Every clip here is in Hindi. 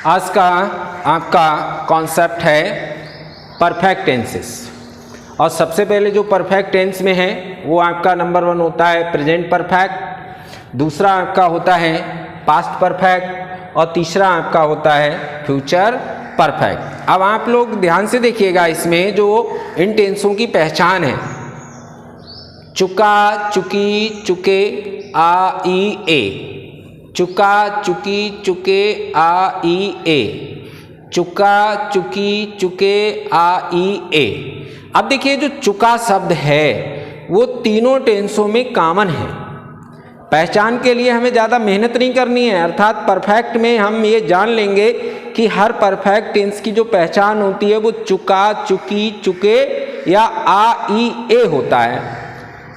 आज का आपका कॉन्सेप्ट है परफेक्ट टेंसेस। और सबसे पहले जो परफेक्ट टेंस में है वो आपका नंबर 1 होता है प्रेजेंट परफेक्ट, दूसरा आपका होता है पास्ट परफेक्ट और तीसरा आपका होता है फ्यूचर परफेक्ट। अब आप लोग ध्यान से देखिएगा, इसमें जो इन टेंसों की पहचान है, चुका, चुकी, चुके, आ, ई, ए, चुका, चुकी, चुके, आ, ई, ए, चुका, चुकी, चुके, आ, ई, ए। अब देखिए जो चुका शब्द है वो तीनों टेंसों में कॉमन है। पहचान के लिए हमें ज़्यादा मेहनत नहीं करनी है, अर्थात परफेक्ट में हम ये जान लेंगे कि हर परफेक्ट टेंस की जो पहचान होती है वो चुका, चुकी, चुके या आ, ई, ए होता है।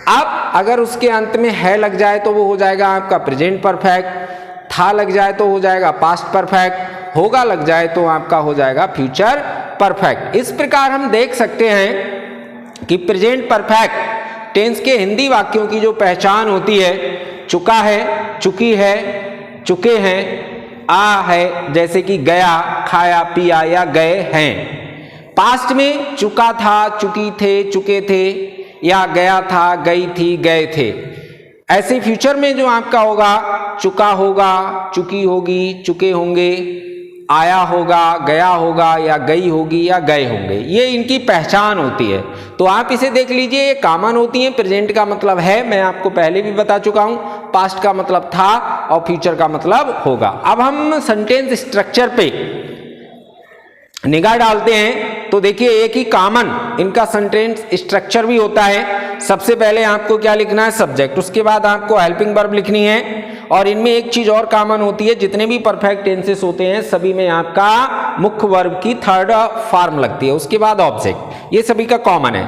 अब अगर उसके अंत में है लग जाए तो वो हो जाएगा आपका प्रेजेंट परफेक्ट, था लग जाए तो हो जाएगा पास्ट परफेक्ट, होगा लग जाए तो आपका हो जाएगा फ्यूचर परफेक्ट। इस प्रकार हम देख सकते हैं कि प्रेजेंट परफेक्ट टेंस के हिंदी वाक्यों की जो पहचान होती है, चुका है, चुकी है, चुके हैं, आ है, जैसे कि गया, खाया, पिया या गए हैं। पास्ट में चुका था, चुकी थे, चुके थे या गया था, गई थी, गए थे। ऐसे फ्यूचर में जो आपका होगा चुका होगा, चुकी होगी, चुके होंगे, आया होगा, गया होगा या गई होगी या गए होंगे। ये इनकी पहचान होती है। तो आप इसे देख लीजिए, ये कॉमन होती हैं। प्रेजेंट का मतलब है, मैं आपको पहले भी बता चुका हूं, पास्ट का मतलब था और फ्यूचर का मतलब होगा। अब हम सेंटेंस स्ट्रक्चर पे निगाह डालते हैं तो देखिए एक ही कॉमन इनका सेंटेंस स्ट्रक्चर भी होता है। सबसे पहले आपको क्या लिखना है, सब्जेक्ट, उसके बाद आपको हेल्पिंग वर्ब लिखनी है। और इनमें एक चीज और कॉमन होती है, जितने भी परफेक्ट टेंसेस होते हैं सभी में आपका मुख्य वर्ब की थर्ड फॉर्म लगती है, उसके बाद ऑब्जेक्ट, ये सभी का कॉमन है।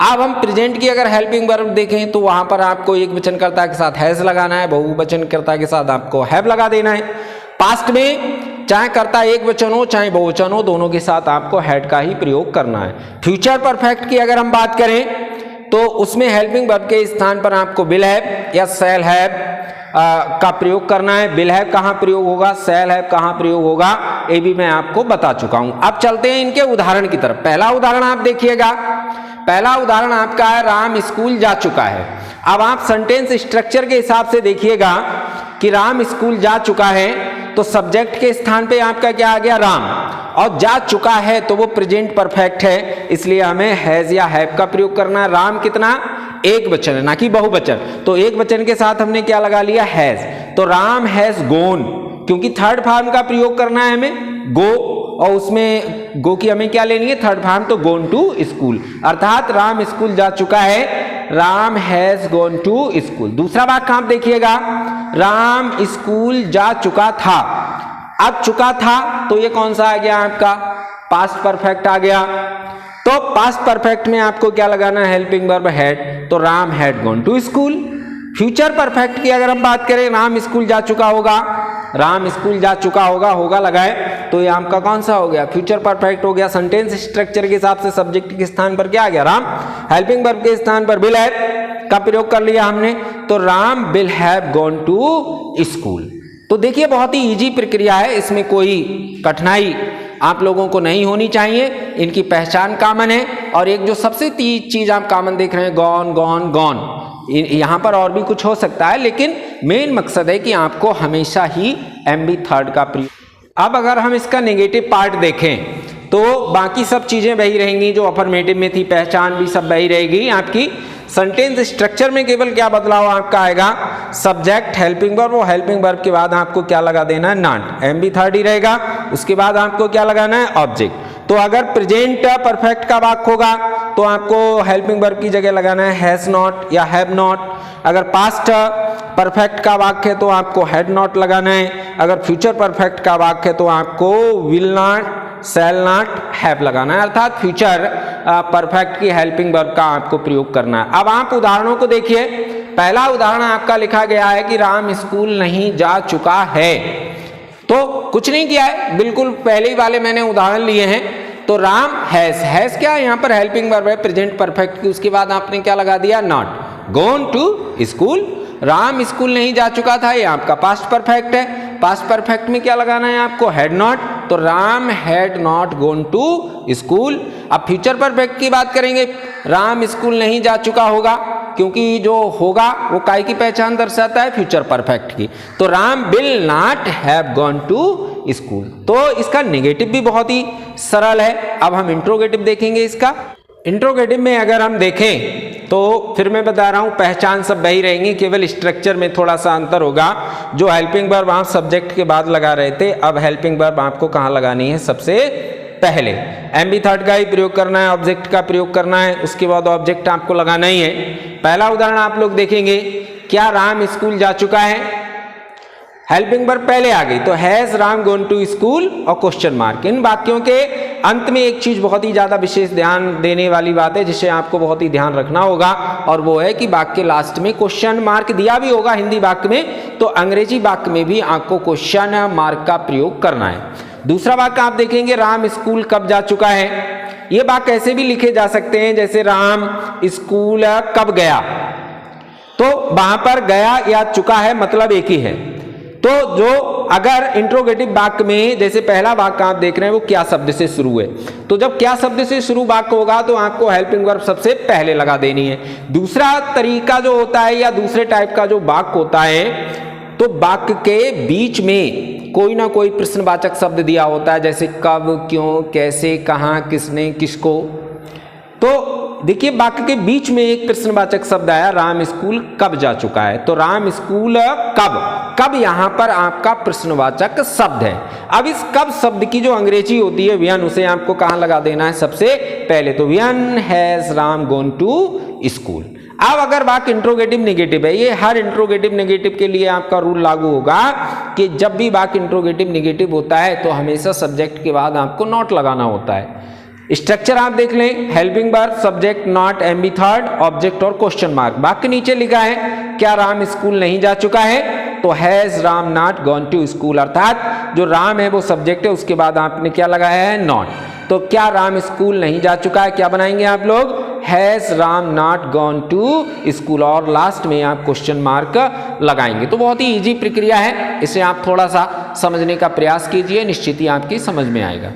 अब हम प्रेजेंट की अगर हेल्पिंग वर्ब देखें तो वहां पर आपको एक वचनकर्ता के साथ हैज लगाना है, बहुवचनकर्ता के साथ आपको हैव लगा देना है। पास्ट में चाहे कर्ता एक वचन हो चाहे बहुवचन हो, दोनों के साथ आपको हैड का ही प्रयोग करना है। फ्यूचर परफेक्ट की अगर हम बात करें तो उसमें हेल्पिंग वर्ब के स्थान पर आपको विल हैव या शैल हैव का प्रयोग करना है। विल हैव कहाँ प्रयोग होगा, शैल हैव कहाँ प्रयोग होगा, ये भी मैं आपको बता चुका हूं। अब चलते हैं इनके उदाहरण की तरफ। पहला उदाहरण आप देखिएगा, पहला उदाहरण आपका है राम स्कूल जा चुका है। अब आप सेंटेंस स्ट्रक्चर के हिसाब से देखिएगा कि राम स्कूल जा चुका है तो सब्जेक्ट के स्थान पे आपका क्या आ गया, राम, और जा चुका है तो वो प्रेजेंट परफेक्ट है, इसलिए हमें हैज या हैव का प्रयोग करना है। राम कितना, एक वचन है ना कि बहुवचन, तो एक वचन के साथ हमने क्या लगा लिया, हैज। तो राम हैज गोन, क्योंकि थर्ड फॉर्म का प्रयोग करना है हमें, गो, और उसमें गो की हमें क्या लेनी है, थर्ड फॉर्म, तो गोन टू स्कूल, अर्थात राम स्कूल जा चुका है, Ram has gone to school. दूसरा वाक्य आप देखिएगा, राम स्कूल जा चुका था। अब चुका था तो ये कौन सा आ गया आपका, पास्ट परफेक्ट आ गया। तो पास्ट परफेक्ट में आपको क्या लगाना है, हेल्पिंग वर्ब हैड, तो Ram had gone to school. Future perfect की अगर हम बात करें, राम स्कूल जा चुका होगा, राम स्कूल जा चुका होगा, होगा लगाए, तो ये आपका कौन सा हो गया, फ्यूचर परफेक्ट हो गया। सेंटेंस स्ट्रक्चर के हिसाब से सब्जेक्ट के स्थान पर क्या आ गया, राम, हेल्पिंग वर्ब के स्थान पर विल हैव का प्रयोग कर लिया हमने, तो Ram will have gone to school. तो देखिए बहुत ही इजी प्रक्रिया है, इसमें कोई कठिनाई आप लोगों को नहीं होनी चाहिए। इनकी पहचान कॉमन है। और एक जो सबसे चीज आप कॉमन देख रहे हैं, गॉन, गॉन, गॉन, यहाँ पर और भी कुछ हो सकता है, लेकिन मेन मकसद है कि आपको हमेशा ही एमबी थर्ड का प्रयोग। अब अगर हम इसका नेगेटिव पार्ट देखें तो बाकी सब चीजें वही रहेंगी जो अफर्मेटिव में थी, पहचान भी सब वही रहेगी आपकी। सेंटेंस स्ट्रक्चर में केवल क्या बदलाव आपका आएगा, सब्जेक्ट, हेल्पिंग वर्ब, और हेल्पिंग वर्ब के बाद आपको क्या लगा देना है, नॉट, एमबी थर्ड ही रहेगा। उसके बाद आपको क्या लगाना है, ऑब्जेक्ट। तो अगर प्रेजेंट परफेक्ट का वाक्य होगा तो आपको हेल्पिंग वर्ब की जगह लगाना है हैज नॉट या हैव नॉट। अगर पास्ट परफेक्ट का वाक्य है तो आपको हैड नॉट लगाना है। अगर फ्यूचर परफेक्ट का वाक्य है तो आपको will not, shall not, have लगाना है, अर्थात फ्यूचर परफेक्ट की हेल्पिंग वर्ब का आपको प्रयोग करना है। अब आप उदाहरणों को देखिए। पहला उदाहरण आपका लिखा गया है कि राम स्कूल नहीं जा चुका है, तो कुछ नहीं किया है, बिल्कुल पहले ही वाले मैंने उदाहरण लिए हैं। तो राम हैज क्या है, यहाँ पर हेल्पिंग वर्ब है प्रेजेंट परफेक्ट की, उसके बाद आपने क्या लगा दिया, not, gone to school. Ram school नहीं जा चुका था, ये आपका पास्ट परफेक्ट है। पास्ट परफेक्ट में क्या लगाना है आपको, हैड नॉट, तो Ram had not gone to school. अब फ्यूचर परफेक्ट की बात करेंगे, राम स्कूल नहीं जा चुका होगा, क्योंकि जो होगा वो काय की पहचान दर्शाता है, फ्यूचर परफेक्ट की। तो Ram will not have gone to school. तो इसका नेगेटिव भी बहुत ही सरल है। अब हम इंट्रोगेटिव देखेंगे। इसका इंट्रोगेटिव में अगर हम देखें तो फिर मैं बता रहा हूं पहचान सब वही रहेंगी, केवल स्ट्रक्चर में थोड़ा सा अंतर होगा। जो हेल्पिंग वर्ब आप सब्जेक्ट के बाद लगा रहे थे, अब हेल्पिंग वर्ब आपको कहाँ लगानी है, सबसे पहले एमबी थर्ड का ही प्रयोग करना है, ऑब्जेक्ट का प्रयोग करना है, उसके बाद ऑब्जेक्ट आपको लगाना ही है। पहला उदाहरण आप लोग देखेंगे, क्या राम स्कूल जा चुका है, हेल्पिंग वर्ब पहले आ गई तो has Ram gone to school और क्वेश्चन मार्क। इन वाक्यों के अंत में एक चीज बहुत ही ज्यादा विशेष ध्यान देने वाली बात है, जिसे आपको बहुत ही ध्यान रखना होगा, और वो है कि वाक्य लास्ट में क्वेश्चन मार्क दिया भी होगा हिंदी वाक्य में, तो अंग्रेजी वाक्य में भी आपको क्वेश्चन मार्क का प्रयोग करना है। दूसरा वाक्य आप देखेंगे, राम स्कूल कब जा चुका है। ये वाक्य ऐसे भी लिखे जा सकते हैं जैसे राम स्कूल कब गया, तो वहां पर गया या चुका है मतलब एक ही है। तो जो अगर इंट्रोगेटिव वाक्य में जैसे पहला वाक्य आप देख रहे हैं वो क्या शब्द से शुरू है, तो जब क्या शब्द से शुरू वाक्य होगा तो आपको हेल्पिंग वर्ब सबसे पहले लगा देनी है। दूसरा तरीका जो होता है या दूसरे टाइप का जो वाक्य होता है, तो वाक्य के बीच में कोई ना कोई प्रश्नवाचक शब्द दिया होता है, जैसे कब, क्यों, कैसे, कहां, किसने, किसको। तो देखिए वाक्य के बीच में एक प्रश्नवाचक शब्द आया, राम स्कूल कब जा चुका है, तो राम स्कूल कब, कब यहां पर आपका प्रश्नवाचक शब्द है। अब इस कब शब्द की जो अंग्रेजी होती है व्हेन, उसे आपको कहां लगा देना है, सबसे पहले, तो when has Ram gone to school. अब अगर वाक्य इंट्रोगेटिव नेगेटिव है, ये हर इंट्रोगेटिव नेगेटिव के लिए आपका रूल लागू होगा कि जब भी वाक्य इंट्रोगेटिव नेगेटिव होता है तो हमेशा सब्जेक्ट के बाद आपको नॉट लगाना होता है। स्ट्रक्चर आप देख लें, helping verb, subject, not, MB third, object और क्वेश्चन मार्क। वाक्य नीचे लिखा है, क्या राम स्कूल नहीं जा चुका है, तो has Ram not gone to school, अर्थात जो राम है वो सब्जेक्ट है, उसके बाद आपने क्या लगाया है, नॉट। तो क्या राम स्कूल नहीं जा चुका है, क्या बनाएंगे आप लोग, has Ram not gone to school, और लास्ट में आप क्वेश्चन मार्क लगाएंगे। तो बहुत ही इजी प्रक्रिया है, इसे आप थोड़ा सा समझने का प्रयास कीजिए, निश्चित ही आपकी समझ में आएगा।